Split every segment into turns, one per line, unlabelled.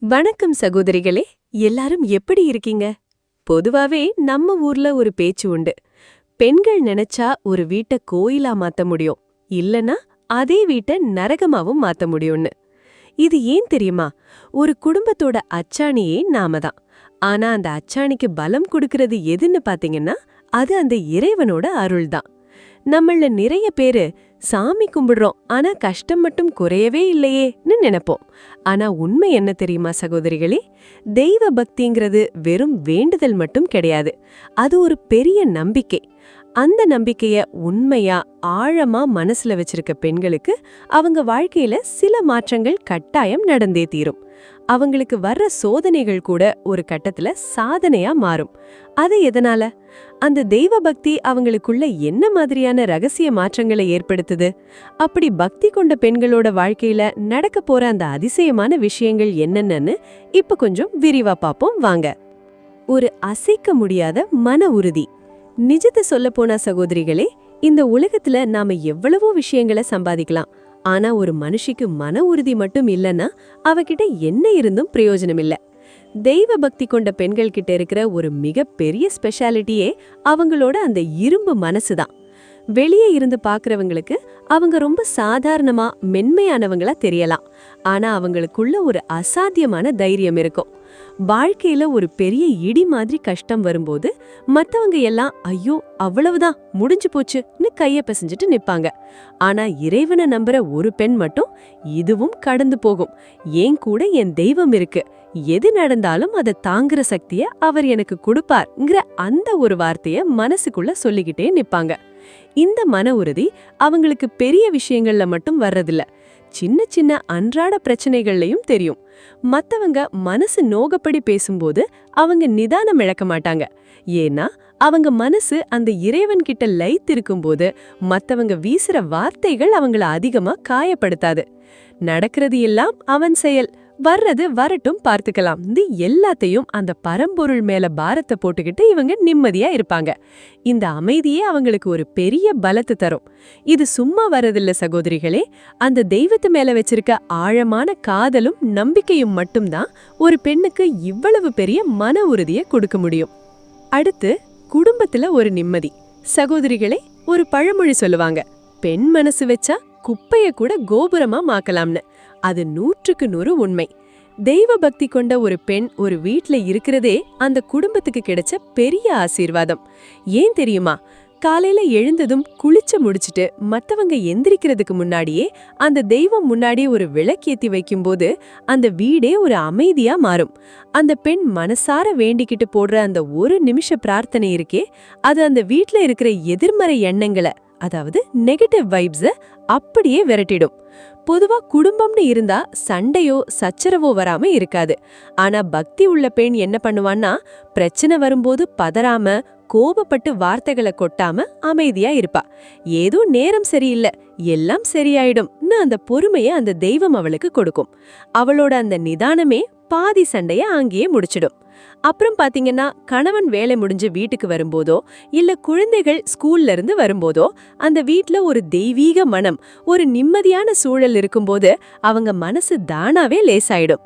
வணக்கம் சகோதரிகளே. எல்லாரும் எப்படி இருக்கீங்க? பொதுவாவே நம்ம ஊர்ல ஒரு பேச்சு உண்டு. பெண்கள் நினைச்சா ஒரு வீட்டை கோயிலா மாத்த முடியும், இல்லனா அதே வீட்டை நரகமாவும் மாத்த முடியும்னு. இது ஏன் தெரியுமா? ஒரு குடும்பத்தோட அச்சாணியே நாம தான். ஆனா அந்த அச்சாணிக்கு பலம் கொடுக்கறது எதுன்னு பாத்தீங்கன்னா, அது அந்த இறைவனோட அருள் தான். நம்மள நிறைய பேரு சாமி கும்பிடுறோம், ஆனா கஷ்டம் மட்டும் குறையவே இல்லையேன்னு நினைப்போம். ஆனா உண்மை என்ன தெரியுமா சகோதரிகளே? தெய்வ பக்திங்கிறது வெறும் வேண்டுதல் மட்டும் கிடையாது. அது ஒரு பெரிய நம்பிக்கை. அந்த நம்பிக்கைய உண்மையா ஆழமா மனசுல வச்சிருக்க பெண்களுக்கு அவங்க வாழ்க்கையில சில மாற்றங்கள் கட்டாயம் நடந்தே தீரும். அவங்களுக்கு வர்ற சோதனைகள் கூட ஒரு கட்டத்துல சாதனையா மாறும். அது எதனால? அந்த தெய்வ பக்தி அவங்களுக்குள்ள என்ன மாதிரியான ரகசிய மாற்றங்களை ஏற்படுத்துது? அப்படி பக்தி கொண்ட பெண்களோட வாழ்க்கையில நடக்க போற அந்த அதிசயமான விஷயங்கள் என்னென்னு இப்ப கொஞ்சம் விரிவா பாப்போம் வாங்க. ஒரு அசைக்க முடியாத மன உறுதி. நிஜத்தை சொல்ல போனா சகோதரிகளே, இந்த உலகத்துல நாம எவ்வளவோ விஷயங்களை சம்பாதிக்கலாம். ஆனா ஒரு மனுஷிக்கு மன உறுதி மட்டும் இல்லைன்னா அவகிட்ட என்ன இருந்தும் பிரயோஜனம் இல்ல. தெய்வ பக்தி கொண்ட பெண்கள் கிட்ட இருக்கிற ஒரு மிக பெரிய ஸ்பெஷாலிட்டியே அவங்களோட அந்த இரும்பு மனசுதான். வெளியே இருந்து பாக்குறவங்களுக்கு அவங்க ரொம்ப சாதாரணமா மென்மையானவங்களா தெரியலாம். ஆனா அவங்களுக்குள்ள ஒரு அசாத்தியமான தைரியம் இருக்கும். வாழ்க்கையில ஒரு பெரிய இடி மாதிரி கஷ்டம் வரும்போது மத்தவங்க எல்லாம் ஐயோ அவ்வளவுதான் முடிஞ்சு போச்சுன்னு கைய பிசைஞ்சிட்டு நிப்பாங்க. ஆனா இறைவனை நம்புற ஒரு பெண் மட்டும் இதுவும் கடந்து போகும், ஏன் கூட என் தெய்வம் இருக்கு, எது நடந்தாலும் அதை தாங்குற சக்திய அவர் எனக்கு கொடுப்பார்ங்கிற அந்த ஒரு வார்த்தைய மனசுக்குள்ள சொல்லிக்கிட்டே நிப்பாங்க. இந்த மன உறுதி அவங்களுக்கு பெரிய விஷயங்கள்ல மட்டும் வர்றதில்ல, சின்ன சின்ன அன்றாட பிரச்சனைகள்லயும் தெரியும். மத்தவங்க மனசு நோகப்படி பேசும்போது அவங்க நிதானம் இழக்க மாட்டாங்க. ஏன்னா அவங்க மனசு அந்த இறைவன் கிட்ட லயித்திருக்கும் போது மத்தவங்க வீசுற வார்த்தைகள் அவங்கள அதிகமா காயப்படுத்தாது. நடக்கிறது எல்லாம் அவன் செயல், வர்றது வரட்டும் பார்த்துக்கலாம், இது எல்லாத்தையும் அந்த பரம்பொருள் மேல பாரத்தை போட்டுக்கிட்டு இவங்க நிம்மதியா இருப்பாங்க. இந்த அமைதியே அவங்களுக்கு ஒரு பெரிய பலத்தை தரும். இது சும்மா வரதில்ல சகோதரிகளே, அந்த தெய்வத்து மேல வச்சிருக்க ஆழமான காதலும் நம்பிக்கையும் மட்டும்தான் ஒரு பெண்ணுக்கு இவ்வளவு பெரிய மன உறுதியை கொடுக்க முடியும். அடுத்து குடும்பத்துல ஒரு நிம்மதி. சகோதரிகளே, ஒரு பழமொழி சொல்லுவாங்க, பெண் மனசு வச்சா குப்பைய கூட கோபுரமா மாக்கலாம்னு. அது 100க்கு 100 உண்மை. தெய்வ பக்தி கொண்ட ஒரு பெண் ஒரு வீட்ல இருக்கிறதே அந்த குடும்பத்துக்கு கிடைச்ச பெரிய ஆசீர்வாதம். ஏன் தெரியுமா? காலையில எழுந்ததும் குளிச்சு முடிச்சிட்டு மத்தவங்க எந்திரிக்கிறதுக்கு முன்னாடியே அந்த தெய்வம் முன்னாடி ஒரு விளக்கேத்தி வைக்கும்போது அந்த வீடே ஒரு அமைதியா மாறும். அந்த பெண் மனசார வேண்டிக்கிட்டு போடுற அந்த ஒரு நிமிஷ பிரார்த்தனை இருக்கே, அது அந்த வீட்ல இருக்கிற எதிர்மறை எண்ணங்களை, அதாவது நெகட்டிவ் வைப்ஸ அப்படியே விரட்டிடும். பொதுவா குடும்பம்னு இருந்தா சண்டையோ சச்சரவோ வராம இருக்காது. ஆனா பக்தி உள்ள பெண் என்ன பண்ணுவான்னா, பிரச்சனை வரும்போது பதறாம கோபப்பட்டு வார்த்தைகளை கொட்டாம அமைதியா இருப்பா. ஏதோ நேரம் சரியில்லை, எல்லாம் சரியாயிடும்னு அந்த பொறுமைய அந்த தெய்வம் அவளுக்கு கொடுக்கும். அவளோட அந்த நிதானமே பாதி சண்டைய அங்கேயே முடிச்சிடும். அப்புறம் பாத்தீங்கன்னா, கணவன் வேலை முடிஞ்சு வீட்டுக்கு வரும்போதோ இல்ல குழந்தைகள் ஸ்கூல்ல இருந்து வரும்போதோ அந்த வீட்ல ஒரு தெய்வீக மனம், ஒரு நிம்மதியான சூழல் இருக்கும்போது அவங்க மனசு தானாவே லேசாயிடும்.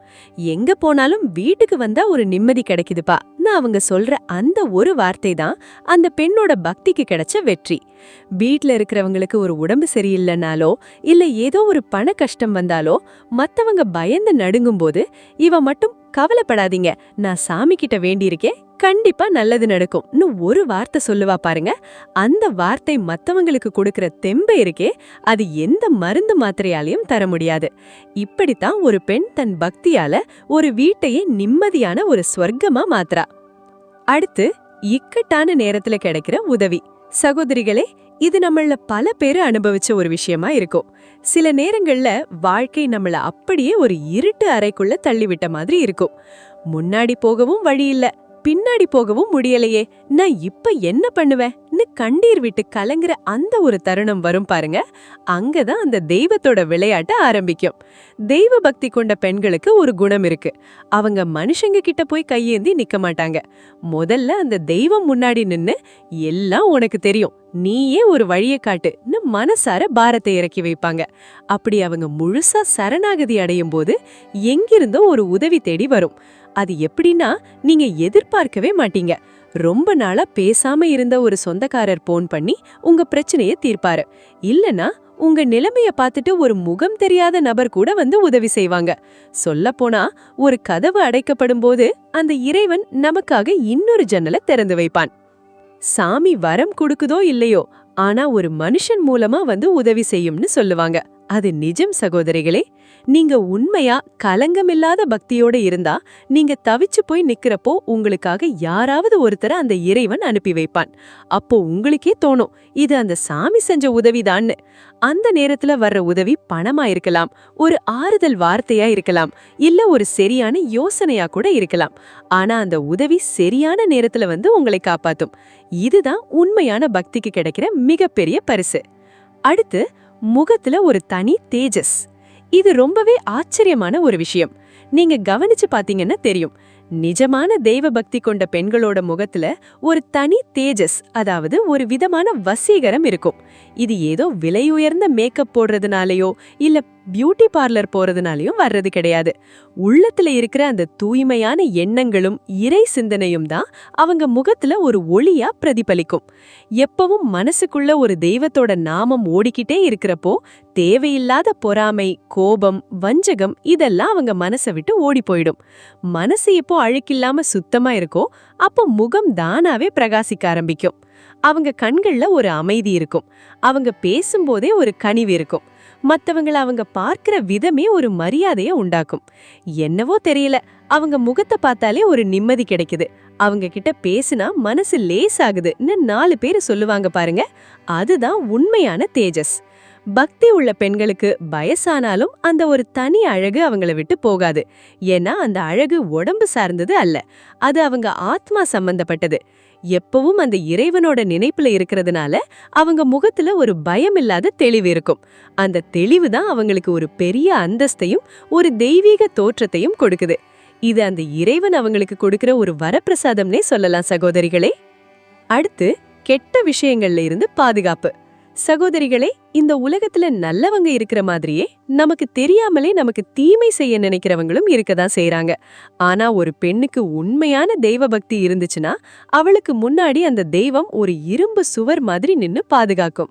எங்க போனாலும் வீட்டுக்கு வந்தா ஒரு நிம்மதி கிடைக்குதுப்பா அவங்க சொல்ற அந்த ஒரு வார்த்தை தான் அந்த பெண்ணோட பக்திக்கு கிடைச்ச வெற்றி. வீட்ல இருக்கிறவங்களுக்கு ஒரு உடம்பு சரியில்லைனாலோ இல்ல ஏதோ ஒரு பண கஷ்டம் வந்தாலோ மத்தவங்க பயந்து நடுங்கும் போது இவ மட்டும் கவலைப்படாதீங்க, நான் சாமி கிட்ட வேண்டியிருக்கேன், கண்டிப்பா நல்லது நடக்கும்னு ஒரு வார்த்தை சொல்லுவா பாருங்க. அந்த வார்த்தை மத்தவங்களுக்கு கொடுக்கிற தெம்பை இருக்கே, அது எந்த மருந்து மாத்திரையாலையும் தர முடியாது. இப்படித்தான் ஒரு பெண் தன் பக்தியால ஒரு வீட்டையே நிம்மதியான ஒரு ஸ்வர்க்கமா மாத்துறா. அடுத்து இக்கட்டான நேரத்துல கிடைக்கிற உதவி. சகோதரிகளே, இது நம்மள பல பேரு அனுபவிச்ச ஒரு விஷயமா இருக்கும். சில நேரங்கள்ல வாழ்க்கை நம்மள அப்படியே ஒரு இருட்டு அறைக்குள்ள தள்ளிவிட்ட மாதிரி இருக்கும். முன்னாடி போகவும் வழி இல்ல, பின்னாடி போகவும் முடியலையே, நான் இப்ப என்ன பண்ணுவேன்னு கண்ணீர் விட்டு கலங்குற அந்த ஒரு தருணம் வரும் பாருங்க. அங்கதான் அந்த தெய்வத்தோட விளையாட்ட ஆரம்பிக்கும். தெய்வ பக்தி கொண்ட பெண்களுக்கு ஒரு குணம் இருக்கு. அவங்க மனுஷங்க கிட்ட போய் கையேந்தி நிக்க மாட்டாங்க. முதல்ல அந்த தெய்வம் முன்னாடி நின்னு எல்லாம் உனக்கு தெரியும், நீயே ஒரு வழியை காட்டுன்னு மனசார பாரத்தை இறக்கி வைப்பாங்க. அப்படி அவங்க முழுசா சரணாகதி அடையும் போது எங்கிருந்தோ ஒரு உதவி தேடி வரும். அது எப்படின்னா நீங்க எதிர்பார்க்கவே மாட்டீங்க. ரொம்ப நாளா பேசாம இருந்த ஒரு சொந்தக்காரர் போன் பண்ணி உங்க பிரச்சனைய தீர்ப்பாரு. இல்லனா உங்க நிலைமைய பார்த்துட்டு ஒரு முகம் தெரியாத நபர் கூட வந்து உதவி செய்வாங்க. சொல்லப்போனா ஒரு கதவு அடைக்கப்படும் போது அந்த இறைவன் நமக்காக இன்னொரு ஜன்னலை திறந்து வைப்பான். சாமி வரம் கொடுக்குதோ இல்லையோ, ஆனா ஒரு மனுஷன் மூலமா வந்து உதவி செய்யும்னு சொல்லுவாங்க. அது நிஜம் சகோதரிகளே. நீங்க உண்மையா கலங்கமில்லாத பக்தியோட இருந்தா நீங்க தவிச்சு போய் நிக்கிறப்போ உங்களுக்காக யாராவது ஒருத்தர அந்த இறைவன் அனுப்பி வைப்பான். அப்போ உங்களுக்கே தோணும் இது அந்த சாமி செஞ்ச உதவிதான்னு. அந்த நேரத்துல வர்ற உதவி பணமா இருக்கலாம், ஒரு ஆறுதல் வார்த்தையா இருக்கலாம், இல்ல ஒரு சரியான யோசனையா கூட இருக்கலாம். ஆனா அந்த உதவி சரியான நேரத்துல வந்து உங்களை காப்பாத்தும். இதுதான் உண்மையான பக்திக்கு கிடைக்கிற மிகப்பெரிய பரிசு. அடுத்து முகத்துல ஒரு தனி தேஜஸ். இது ரொம்பவே ஆச்சரியமான ஒரு விஷயம். நீங்க கவனிச்சு பாத்தீங்கன்னா தெரியும். நிஜமான தெய்வ பக்தி கொண்ட பெண்களோட முகத்துல ஒரு தனி தேஜஸ், அதாவது ஒரு விதமான வசீகரம் இருக்கும். இது ஏதோ விலையுயர்ந்த மேக்கப் போடுறதுனாலயோ இல்ல பியூட்டி பார்லர் போறதுனாலயும் வர்றது கிடையாது. உள்ளத்துல இருக்கிற அந்த தூய்மையான எண்ணங்களும் இறை சிந்தனையும் தான் அவங்க முகத்துல ஒரு ஒளியா பிரதிபலிக்கும். எப்பவும் மனசுக்குள்ள ஒரு தெய்வத்தோட நாமம் ஓடிக்கிட்டே இருக்கிறப்போ தேவையில்லாத பொறாமை, கோபம், வஞ்சகம் இதெல்லாம் அவங்க மனசை விட்டு ஓடி போயிடும். மனசு எப்போ அழுக்கில்லாம சுத்தமா இருக்கோ அப்போ முகம் தானாவே பிரகாசிக்க ஆரம்பிக்கும். அவங்க கண்கள்ல ஒரு அமைதி இருக்கும். அவங்க பேசும்போதே ஒரு கனிவு இருக்கும். மத்தவங்கள அவங்க பார்க்கிற விதமே ஒரு மரியாதைய உண்டாக்கும். என்னவோ தெரியல, அவங்க முகத்தை பார்த்தாலே ஒரு நிம்மதி கிடைக்குது. அவங்க கிட்ட பேசினா மனசு லேசாகுதுன்னு 4 பேர் சொல்லுவாங்க பாருங்க. அதுதான் உண்மையான தேஜஸ். பக்தி உள்ள பெண்களுக்கு வயசானாலும் அந்த ஒரு தனி அழகு அவங்கள விட்டு போகாது. ஏன்னா அந்த அழகு உடம்பு சார்ந்தது அல்ல, அது அவங்க ஆத்மா சம்பந்தப்பட்டது. எப்பவும் அந்த இறைவனோட நினைப்புல இருக்கிறதுனால அவங்க முகத்துல ஒரு பயமில்லாத தெளிவு இருக்கும். அந்த தெளிவு தான் அவங்களுக்கு ஒரு பெரிய அந்தஸ்தையும் ஒரு தெய்வீக தோற்றத்தையும் கொடுக்குது. இது அந்த இறைவன் அவங்களுக்கு கொடுக்கிற ஒரு வரப்பிரசாதம்னே சொல்லலாம் சகோதரிகளே. அடுத்து கெட்ட விஷயங்கள்ல இருந்து பாதுகாப்பு. சகோதரிகளே, இந்த உலகத்துல நல்லவங்க இருக்கிற மாதிரியே நமக்கு தெரியாமலே நமக்கு தீமை செய்ய நினைக்கிறவங்களும் இருக்கதான் செய்றாங்க. ஆனா ஒரு பெண்ணுக்கு உண்மையான தெய்வ பக்தி இருந்துச்சுன்னா அவளுக்கு முன்னாடி அந்த தெய்வம் ஒரு இரும்பு சுவர் மாதிரி நின்னு பாதுகாக்கும்.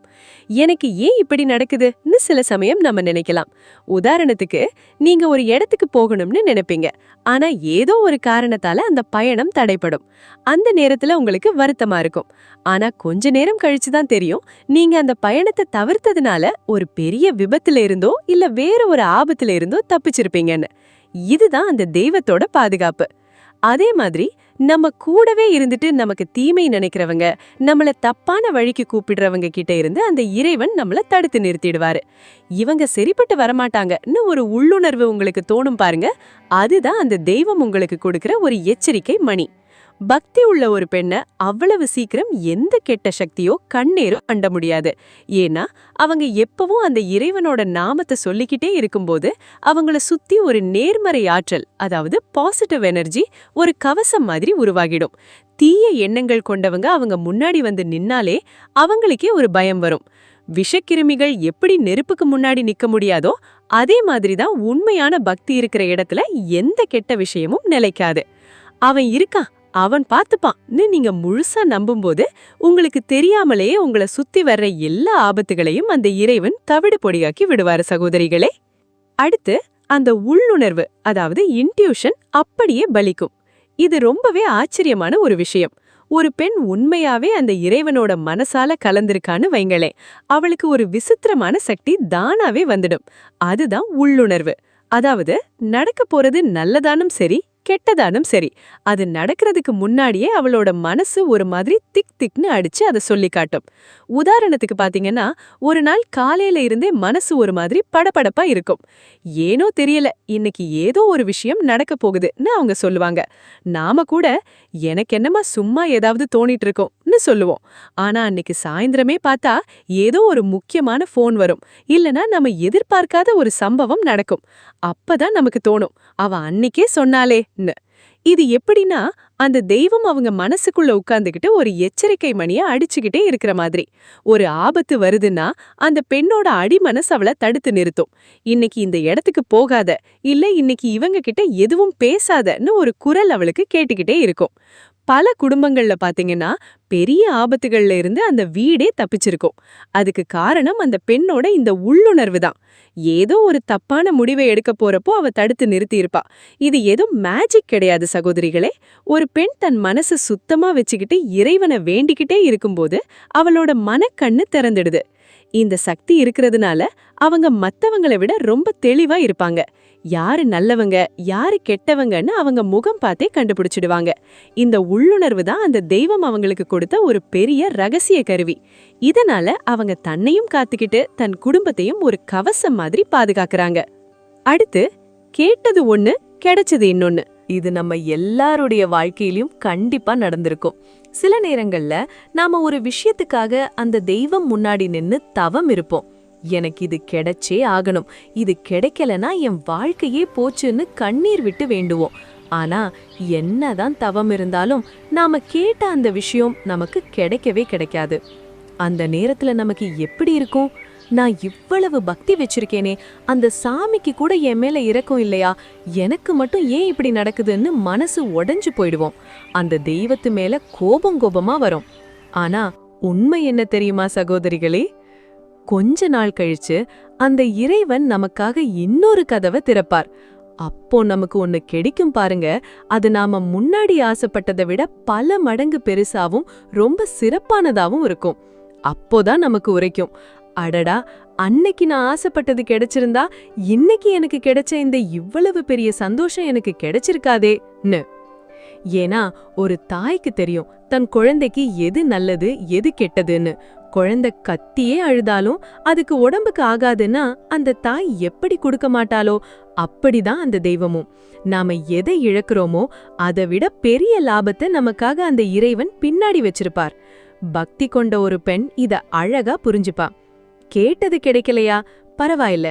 எனக்கு ஏன் இப்படி நடக்குதுன்னு சில சமயம் நம்ம நினைக்கலாம். உதாரணத்துக்கு, நீங்க ஒரு இடத்துக்கு போகணும்னு நினைப்பீங்க. ஆனா ஏதோ ஒரு காரணத்தால அந்த பயணம் தடைப்படும். அந்த நேரத்துல உங்களுக்கு வருத்தமா இருக்கும். ஆனா கொஞ்ச நேரம் கழிச்சுதான் தெரியும் நீங்க அந்த பயணத்தை தவிர்த்ததுனால ஒரு பெரிய விபத்துல இருந்தோ இல்ல வேற ஒரு ஆபத்துல இருந்தோ தப்பிச்சிருப்பீங்கன்னு. இதுதான் அந்த தெய்வத்தோட பாதுகாப்பு. அதே மாதிரி நம்ம கூடவே இருந்துட்டு நமக்கு தீமை நினைக்கிறவங்க, நம்மள தப்பான வழிக்கு கூப்பிடுறவங்க கிட்ட இருந்து அந்த இறைவன் நம்மள தடுத்து நிறுத்திடுவாரு. இவங்க சரிப்பட்டு வரமாட்டாங்கன்னு ஒரு உள்ளுணர்வு உங்களுக்கு தோணும் பாருங்க. அதுதான் அந்த தெய்வம் உங்களுக்கு கொடுக்கிற ஒரு எச்சரிக்கை மணி. பக்தி உள்ள ஒரு பெண்ண அவ்வளவு சீக்கிரம் எந்த கெட்ட சக்தியோ கண்ணேரோ அண்ட முடியாது. ஏன்னா அவங்க எப்பவும் அந்த இறைவனோட நாமத்தை சொல்லிக்கிட்டே இருக்கும்போது அவங்கள சுத்தி ஒரு நேர்மறை ஆற்றல், அதாவது பாசிட்டிவ் எனர்ஜி, ஒரு கவசம் மாதிரி உருவாகிடும். தீய எண்ணங்கள் கொண்டவங்க அவங்க முன்னாடி வந்து நின்னாலே அவங்களுக்கே ஒரு பயம் வரும். விஷக்கிருமிகள் எப்படி நெருப்புக்கு முன்னாடி நிக்க முடியாதோ அதே மாதிரிதான் உண்மையான பக்தி இருக்கிற இடத்துல எந்த கெட்ட விஷயமும் நிலைக்காது. அவன் இருக்கான், அவன் பார்த்துப்பான்னு நீங்க முழுசா நம்பும்போது உங்களுக்கு தெரியாமலேயே உங்களை சுத்தி வர்ற எல்லா ஆபத்துகளையும் அந்த இறைவன் தவிடு பொடியாக்கி விடுவாரு சகோதரிகளே. அடுத்து அந்த உள்ளுணர்வு, அதாவது இன்ட்யூஷன் அப்படியே பலிக்கும். இது ரொம்பவே ஆச்சரியமான ஒரு விஷயம். ஒரு பெண் உண்மையாவே அந்த இறைவனோட மனசால கலந்திருக்கான்னு வைங்களே, அவளுக்கு ஒரு விசித்திரமான சக்தி தானாவே வந்துடும். அதுதான் உள்ளுணர்வு. அதாவது நடக்க போறது நல்லதானும் சரி கெட்டதானும் சரி, அது நடக்கிறதுக்கு முன்னாடியே அவளோட மனசு ஒரு மாதிரி திக் திக்னு அடிச்சு அதை சொல்லி காட்டும். உதாரணத்துக்கு பாத்தீங்கன்னா, ஒரு நாள் காலையில இருந்தே மனசு ஒரு மாதிரி படபடப்பா இருக்கும். ஏனோ தெரியல, இன்னைக்கு ஏதோ ஒரு விஷயம் நடக்க போகுதுன்னு அவங்க சொல்லுவாங்க. நாம கூட எனக்கு என்னமா சும்மா ஏதாவது தோணிட்டு இருக்கோம்னு சொல்லுவோம். ஆனா அன்னைக்கு சாயந்தரமே பார்த்தா ஏதோ ஒரு முக்கியமான போன் வரும், இல்லனா நம்ம எதிர்பார்க்காத ஒரு சம்பவம் நடக்கும். அப்பதான் நமக்கு தோணும், அவ அன்னைக்கே சொன்னாலே. இது எப்படின்னா, அந்த தெய்வம் அவங்க மனசுக்குள்ள உட்கார்ந்துகிட்டு ஒரு எச்சரிக்கை மணிய அடிச்சுக்கிட்டே இருக்கிற மாதிரி. ஒரு ஆபத்து வருதுன்னா, அந்த பெண்ணோட அடிமனசு அவள தடுத்து நிறுத்தும். இன்னைக்கு இந்த இடத்துக்கு போகாத, இல்ல இன்னைக்கு இவங்க கிட்ட எதுவும் பேசாதன்னு ஒரு குரல் அவளுக்கு கேட்டுக்கிட்டே இருக்கும். பல குடும்பங்கள்ல பாத்தீங்கன்னா, பெரிய ஆபத்துகள்ல இருந்து அந்த வீடே தப்பிச்சிருக்கும். அதுக்கு காரணம் அந்த பெண்ணோட இந்த உள்ளுணர்வு தான். ஏதோ ஒரு தப்பான முடிவை எடுக்க போறப்போ அவ தடுத்து நிறுத்தியிருப்பா. இது ஏதோ மேஜிக் கிடையாது சகோதரிகளே. ஒரு பெண் தன் மனசு சுத்தமா வச்சுக்கிட்டு இறைவனை வேண்டிக்கிட்டே இருக்கும்போது அவளோட மனக்கண்ணு திறந்துடுது. இந்த சக்தி இருக்கிறதுனால அவங்க மத்தவங்களை விட ரொம்ப தெளிவா இருப்பாங்க. யாரு நல்லவங்க யாரு கெட்டவங்கன்னு அவங்க முகம் பார்த்தே கண்டுபிடிச்சிடுவாங்க. இந்த உள்ளுணர்வு தான் அந்த தெய்வம் அவங்களுக்கு கொடுத்த ஒரு பெரிய ரகசிய கருவி. இதனால அவங்க தன்னையும் காத்துக்கிட்டு தன் குடும்பத்தையும் ஒரு கவசம் மாதிரி பாதுகாக்கறாங்க. அடுத்து, கேட்டது ஒண்ணு கிடைச்சது இன்னொன்னு. இது நம்ம எல்லாருடைய வாழ்க்கையிலும் கண்டிப்பா நடந்திருக்கும். சில நேரங்கள்ல நாம ஒரு விஷயத்துக்காக அந்த தெய்வம் முன்னாடி நின்னு தவம் இருப்போம். எனக்கு இது கிடைச்சே ஆகணும், இது கிடைக்கலனா என் வாழ்க்கையே போச்சுன்னு கண்ணீர் விட்டு வேண்டுவோம். ஆனா என்னதான் தவம் இருந்தாலும் நாம கேட்ட அந்த விஷயம் நமக்கு கிடைக்கவே கிடைக்காது. அந்த நேரத்துல நமக்கு எப்படி இருக்கும்? நான் இவ்வளவு பக்தி வச்சிருக்கேனே, அந்த சாமிக்கு கூட என் மேல இரக்கம் இல்லையா, எனக்கு மட்டும் ஏன் இப்படி நடக்குதுன்னு மனசு உடைஞ்சு போயிடுவோம். அந்த தெய்வத்து மேல கோபமா வரும். ஆனா உண்மை என்ன தெரியுமா சகோதரிகளே? கொஞ்ச நாள் கழிச்சு அந்த இறைவன் நமக்காக இன்னொரு கதவை திறப்பார். அப்போ நமக்கு ஒண்ணு கிடைக்கும் பாருங்க. அது நாம முன்னாடி ஆசைப்பட்டதை விட பல மடங்கு பெருசாவும் ரொம்ப சிறப்பானதாவும் இருக்கும். அப்போதான் நமக்கு உரைக்கும், அடடா, அன்னைக்கு நான் ஆசைப்பட்டது கிடைச்சிருந்தா இன்னைக்கு எனக்கு கிடைச்ச இந்த இவ்வளவு பெரிய சந்தோஷம் எனக்கு கிடைச்சிருக்காதேன்னு. ஏன்னா ஒரு தாய்க்கு தெரியும் தன் குழந்தைக்கு எது நல்லது எது கெட்டதுன்னு. குழந்தை கத்தியே அழுதாலும் அதுக்கு உடம்புக்கு ஆகாதுன்னா அந்த தாய் எப்படி கொடுக்க மாட்டாளோ, அப்படிதான் அந்த தெய்வமும். நாம எதை இழக்கிறோமோ அதை விட பெரிய லாபத்தை நமக்காக அந்த இறைவன் பின்னாடி வச்சிருப்பார். பக்தி கொண்ட ஒரு பெண் இத அழகா புரிஞ்சுப்பா. கேட்டது கிடைக்கலையா, பரவாயில்ல,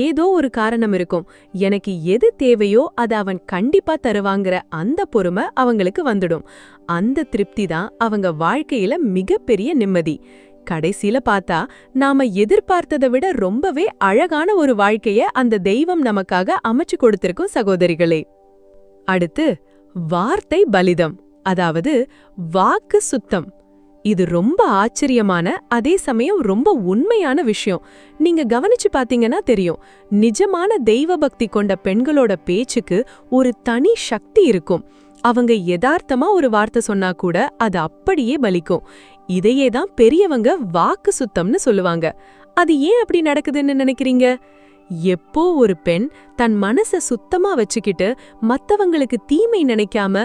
ஏதோ ஒரு காரணம் இருக்கும், எனக்கு எது தேவையோ அதை அவன் கண்டிப்பா தருவாங்கிற அந்த பொறுமை அவங்களுக்கு வந்துடும். அந்த திருப்தி தான் அவங்க வாழ்க்கையில மிகப்பெரிய நிம்மதி. கடைசியில பார்த்தா நாம எதிர்பார்த்ததை விட ரொம்பவே அழகான ஒரு வாழ்க்கைய அந்த தெய்வம் நமக்காக அமைச்சு கொடுத்திருக்கும் சகோதரிகளே. அடுத்து, வார்த்தை பலிதம், அதாவது வாக்கு சுத்தம். இது ரொம்ப ஆச்சரியமான அதே சமயம் ரொம்ப உண்மையான விஷயம். நீங்க கவனிச்சு பாத்தீங்கன்னா தெரியும், நிஜமான தெய்வ பக்தி கொண்ட பெண்களோட பேச்சுக்கு ஒரு தனி சக்தி இருக்கும். அவங்க யதார்த்தமா ஒரு வார்த்தை சொன்னா கூட அது அப்படியே பலிக்கும். இதையே தான் பெரியவங்க வாக்கு சுத்தம்னு சொல்லுவாங்க. அது ஏன் அப்படி நடக்குதுன்னு நினைக்கிறீங்க? எப்போ ஒரு பெண் தன் மனச சுத்தமா வச்சுக்கிட்டு மத்தவங்களுக்கு தீமை நினைக்காம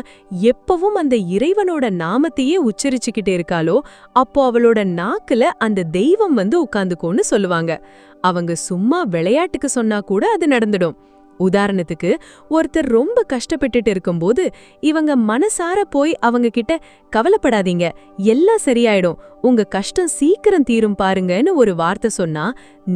எப்பவும் அந்த இறைவனோட நாமத்தையே உச்சரிச்சுக்கிட்டு இருக்காளோ, அப்போ அவளோட நாக்குல அந்த தெய்வம் வந்து உட்கார்ந்துக்கோன்னு சொல்லுவாங்க. அவங்க சும்மா விளையாட்டுக்கு சொன்னா கூட அது நடந்துடும். உதாரணத்துக்கு, ஒருத்தர் ரொம்ப கஷ்டப்பட்டுட்டு இருக்கும்போது இவங்க மனசார போய் அவங்க கிட்ட, கவலைப்படாதீங்க, எல்லாம் சரியாயிடும், உங்க கஷ்டம் சீக்கிரம் தீரும் பாருங்கன்னு ஒரு வார்த்தை சொன்னா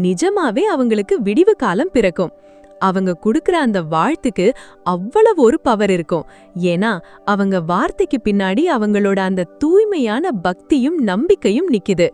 நிஜமாவே அவங்களுக்கு விடிவு காலம் பிறக்கும். அவங்க குடுக்கற அந்த வாழ்த்துக்கு அவ்வளவு ஒரு பவர் இருக்கும். ஏன்னா அவங்க வார்த்தைக்கு பின்னாடி அவங்களோட அந்த தூய்மையான பக்தியும் நம்பிக்கையும் நிக்குது.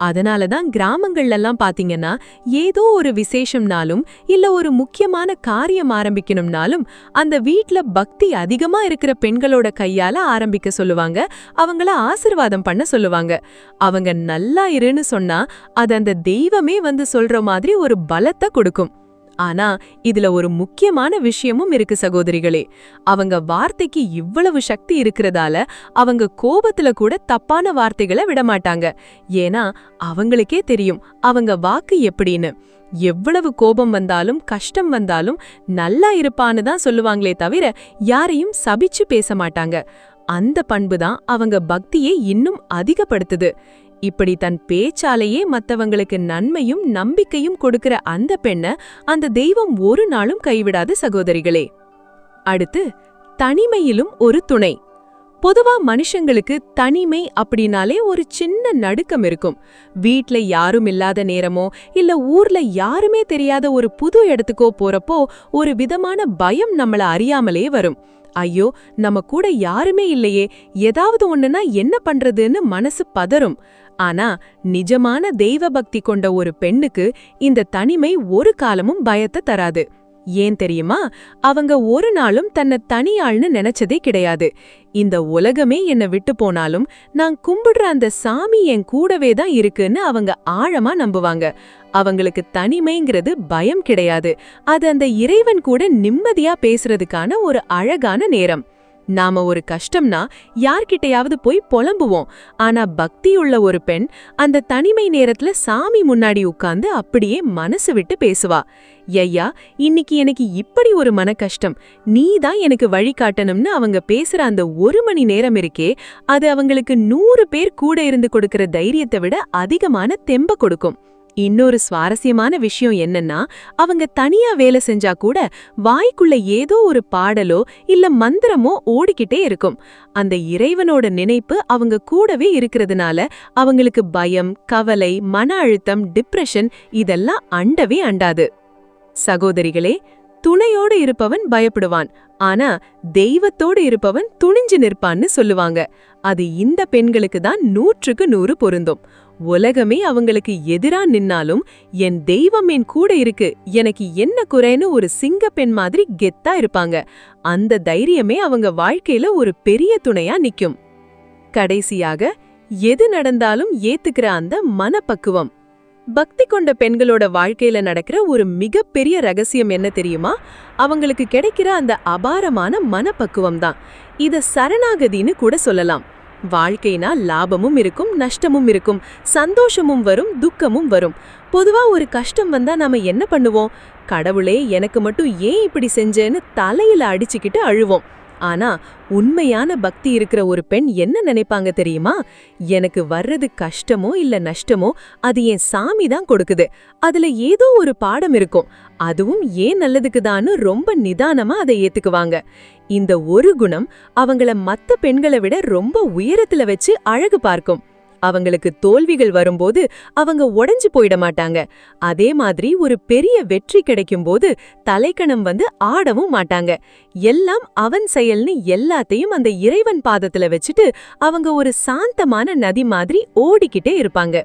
அதனாலதான் கிராமங்கள்லாம் பாத்தீங்கன்னா, ஏதோ ஒரு விசேஷம்னாலும் இல்ல ஒரு முக்கியமான காரியம் ஆரம்பிக்கணும்னாலும் அந்த வீட்ல பக்தி அதிகமா இருக்கிற பெண்களோட கையால ஆரம்பிக்க சொல்லுவாங்க, அவங்கள ஆசீர்வாதம் பண்ண சொல்லுவாங்க. அவங்க நல்லா இருன்னு சொன்னா அது அந்த தெய்வமே வந்து சொல்ற மாதிரி ஒரு பலத்தை கொடுக்கும். ஆனா இதுல ஒரு முக்கியமான விஷயமும் இருக்கு சகோதரிகளே. அவங்க வார்த்தைக்கு இவ்வளவு சக்தி இருக்கிறதால அவங்க கோபத்துல கூட தப்பான வார்த்தைகளை விடமாட்டாங்க. ஏன்னா அவங்களுக்கே தெரியும் அவங்க வாக்கு எப்படின்னு. எவ்வளவு கோபம் வந்தாலும் கஷ்டம் வந்தாலும் நல்லா இருப்பான்னு தான் சொல்லுவாங்களே தவிர யாரையும் சபிச்சு பேச மாட்டாங்க. அந்த பண்புதான் அவங்க பக்தியை இன்னும் அதிகப்படுத்துது. இப்படி தன் பேச்சாலேயே மத்தவங்களுக்கு நன்மையும் நம்பிக்கையும் கொடுக்கிற அந்த பெண்ணை அந்த தெய்வம் ஒரு நாளும் கைவிடாது சகோதரிகளே. அடுத்து, தனிமையிலும் ஒரு துணை. பொதுவா மனுஷங்களுக்கு தனிமை அப்படின்னாலே ஒரு சின்ன நடுக்கம் இருக்கும். வீட்ல யாரும் இல்லாத நேரமோ இல்ல ஊர்ல யாருமே தெரியாத ஒரு புது இடத்துக்கோ போறப்போ ஒரு விதமான பயம் நம்மள அறியாமலே வரும். ஐயோ, நம்ம கூட யாருமே இல்லையே, ஏதாவது ஒண்ணுனா என்ன பண்றதுன்னு மனசு பதறும். ஆனா நிஜமான தெய்வ பக்தி கொண்ட ஒரு பெண்ணுக்கு இந்த தனிமை ஒரு காலமும் பயத்தை தராது. ஏன் தெரியுமா? அவங்க ஒரு நாளும் தன்னை தனியாள்னு நினைச்சதே கிடையாது. இந்த உலகமே என்னை விட்டு போனாலும் நான் கும்பிடுற அந்த சாமி என் கூடவே தான் இருக்குன்னு அவங்க ஆழமா நம்புவாங்க. அவங்களுக்கு தனிமைங்கிறது பயம் கிடையாது. அது அந்த இறைவன் கூட நிம்மதியா பேசுறதுக்கான ஒரு அழகான நேரம். நாம ஒரு கஷ்டம்னா யார்கிட்டயாவது போய் புலம்புவோம். ஆனா பக்தியுள்ள ஒரு பெண் அந்த தனிமை நேரத்துல சாமி முன்னாடி உட்கார்ந்து அப்படியே மனசு விட்டு பேசுவா. ஐயா, இன்னைக்கு எனக்கு இப்படி ஒரு மன கஷ்டம், நீ தான் எனக்கு வழிகாட்டணும்னு அவங்க பேசுற அந்த 1 மணி நேரம் இருக்கே, அது அவங்களுக்கு 100 பேர் கூட இருந்து கொடுக்கிற தைரியத்தை விட அதிகமான தெம்ப கொடுக்கும். இன்னொரு சுவாரஸ்யமான விஷயம் என்னன்னா, அவங்க தனியா வேலை செஞ்சா கூட வாய்க்குள்ள ஏதோ ஒரு பாடலோ இல்ல மந்திரமோ ஓடிக்கிட்டே இருக்கும். அந்த இறைவனோட நினைப்பு அவங்க கூடவே இருக்கிறதுனால அவங்களுக்கு பயம், கவலை, மன அழுத்தம், டிப்ரெஷன் இதெல்லாம் அண்டவே அண்டாது. சகோதரிகளே, துணையோடு இருப்பவன் பயப்படுவான், ஆனா தெய்வத்தோடு இருப்பவன் துணிஞ்சு நிற்பான்னு சொல்லுவாங்க. அது இந்த பெண்களுக்கு தான் 100க்கு 100 பொருந்தும். உலகமே அவங்களுக்கு எதிரா நின்னாலும் என் தெய்வம் என் கூட இருக்கு, எனக்கு என்ன குறைன்னு ஒரு சிங்கப்பெண் மாதிரி கெத்தா இருப்பாங்க. அந்த தைரியமே அவங்க வாழ்க்கையில ஒரு பெரிய துணையா நிக்கும். கடைசியாக, எது நடந்தாலும் ஏத்துக்கிற அந்த மனப்பக்குவம். பக்தி கொண்ட பெண்களோட வாழ்க்கையில நடக்கிற ஒரு மிகப்பெரிய ரகசியம் என்ன தெரியுமா? அவங்களுக்கு கிடைக்கிற அந்த அபாரமான மனப்பக்குவம் தான். இத சரணாகதின்னு கூட சொல்லலாம். வாழ்க்கைனா லாபமும் இருக்கும், நஷ்டமும் இருக்கும், சந்தோஷமும் வரும், துக்கமும் வரும். பொதுவா ஒரு கஷ்டம் வந்தா நாம என்ன பண்ணுவோம்? கடவுளே, எனக்கு மட்டும் ஏன் இப்படி செஞ்சேன்னு தலையில அடிச்சுக்கிட்டு அழுவோம். ஆனா உண்மையான பக்தி இருக்கிற ஒரு பெண் என்ன நினைப்பாங்க தெரியுமா? எனக்கு வர்றது கஷ்டமோ இல்ல நஷ்டமோ அது என் சாமி தான் கொடுக்குது, அதுல ஏதோ ஒரு பாடம் இருக்கும், அதுவும் ஏன் நல்லதுக்குதான்னு ரொம்ப நிதானமா அதை ஏத்துக்குவாங்க. இந்த ஒரு குணம் அவங்கள மத்த பெண்களை விட ரொம்ப உயரத்துல வச்சு அழகு பார்க்கும். அவங்களுக்கு தோல்விகள் வரும்போது அவங்க உடைஞ்சு போயிட மாட்டாங்க. அதே மாதிரி ஒரு பெரிய வெற்றி கிடைக்கும்போது தலைக்கணம் வந்து ஆடவும் மாட்டாங்க. எல்லாம் அவன் செயல்னு எல்லாத்தையும் அந்த இறைவன் பாதத்துல வச்சுட்டு அவங்க ஒரு சாந்தமான நதி மாதிரி ஓடிக்கிட்டே இருப்பாங்க.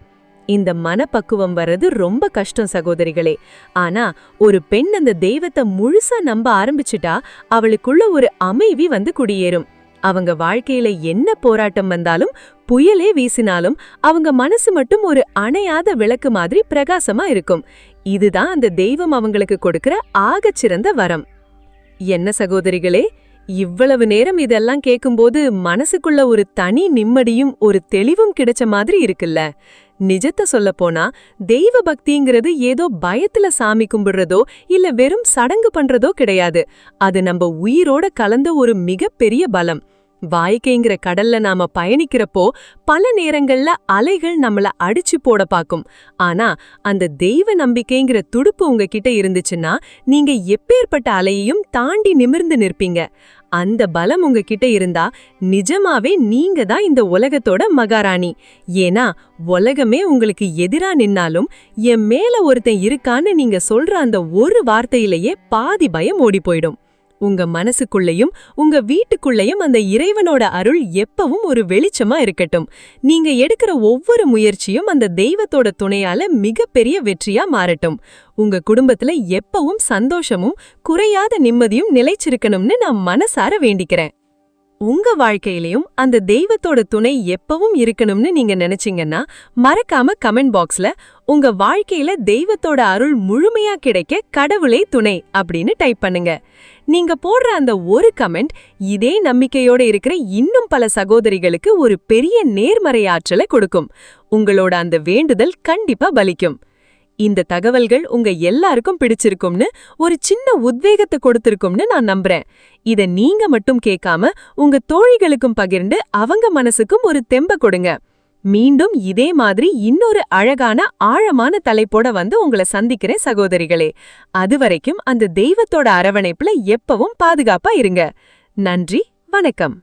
இந்த மனப்பக்குவம் வர்றது ரொம்ப கஷ்டம் சகோதரிகளே. ஆனா ஒரு பெண் அந்த தெய்வத்தை முழுசா நம்ப ஆரம்பிச்சுட்டா அவளுக்குள்ள ஒரு அமைதி வந்து குடியேறும். அவங்க வாழ்க்கையில என்ன போராட்டம் வந்தாலும், புயலே வீசினாலும் அவங்க மனசு மட்டும் ஒரு அணையாத விளக்கு மாதிரி பிரகாசமா இருக்கும். இதுதான் அந்த தெய்வம் அவங்களுக்கு கொடுக்கிற ஆகச்சிறந்த வரம். என்ன சகோதரிகளே, இவ்வளவு நேரம் இதெல்லாம் கேட்கும்போது மனசுக்குள்ள ஒரு தனி நிம்மதியும் ஒரு தெளிவும் கிடைச்ச மாதிரி இருக்குல்ல? நிஜத்தை சொல்லப்போனா தெய்வ பக்திங்கிறது ஏதோ பயத்துல சாமி கும்பிடுறதோ இல்ல வெறும் சடங்கு பண்றதோ கிடையாது. அது நம்ம உயிரோட கலந்த ஒரு மிகப்பெரிய பலம். வாழ்க்கைங்கிற கடல்ல நாம பயணிக்கிறப்போ பல நேரங்கள்ல அலைகள் நம்மள அடிச்சு போட பாக்கும். ஆனா அந்த தெய்வ நம்பிக்கைங்கிற துடுப்பு உங்ககிட்ட இருந்துச்சுன்னா நீங்க எப்பேற்பட்ட அலையையும் தாண்டி நிமிர்ந்து நிற்பீங்க. அந்த பலம் உங்ககிட்ட இருந்தா நிஜமாவே நீங்க தான் இந்த உலகத்தோட மகாராணி. ஏன்னா உலகமே உங்களுக்கு எதிரா நின்னாலும் என் மேல ஒருத்தன் இருக்கான்னு நீங்க சொல்ற அந்த ஒரு வார்த்தையிலேயே பாதி பயம் ஓடி போயிடும். உங்க மனசுக்குள்ளேயும் உங்க வீட்டுக்குள்ளேயும் அந்த இறைவனோட அருள் எப்பவும் ஒரு வெளிச்சமா இருக்கட்டும். நீங்க எடுக்கிற ஒவ்வொரு முயற்சியும் அந்த தெய்வத்தோட துணையால மிகப்பெரிய வெற்றியா மாறட்டும். உங்க குடும்பத்துல எப்பவும் சந்தோஷமும் குறையாத நிம்மதியும் நிலைச்சிருக்கணும்னு நான் மனசார வேண்டிக்கிறேன். உங்க வாழ்க்கையிலயும் அந்த தெய்வத்தோட துணை எப்பவும் இருக்கணும்னு நீங்க நினைச்சீங்கன்னா மறக்காம கமெண்ட் பாக்ஸ்ல உங்க வாழ்க்கையில தெய்வத்தோட அருள் முழுமையா கிடைக்க கடவுளே துணை அப்படின்னு டைப் பண்ணுங்க. நீங்க போடுற அந்த ஒரு கமெண்ட் இதே நம்பிக்கையோட இருக்கிற இன்னும் பல சகோதரிகளுக்கு ஒரு பெரிய நேர்மறை ஆற்றலை கொடுக்கும். உங்களோட அந்த வேண்டுதல் கண்டிப்பா பலிக்கும். இந்த தகவல்கள் உங்க எல்லாருக்கும் பிடிச்சிருக்கும்னு ஒரு சின்ன உத்வேகத்தை கொடுத்திருக்கும்னு நான் நம்புறேன். இத நீங்க மட்டும் கேட்காம உங்க தோழிகளுக்கும் பகிர்ந்து அவங்க மனசுக்கும் ஒரு தெம்ப கொடுங்க. மீண்டும் இதே மாதிரி இன்னொரு அழகான ஆழமான தலைப்போட வந்து உங்களை சந்திக்கிறேன் சகோதரிகளே. அதுவரைக்கும் அந்த தெய்வத்தோட அரவணைப்புல எப்பவும் பாதுகாப்பா இருங்க. நன்றி, வணக்கம்.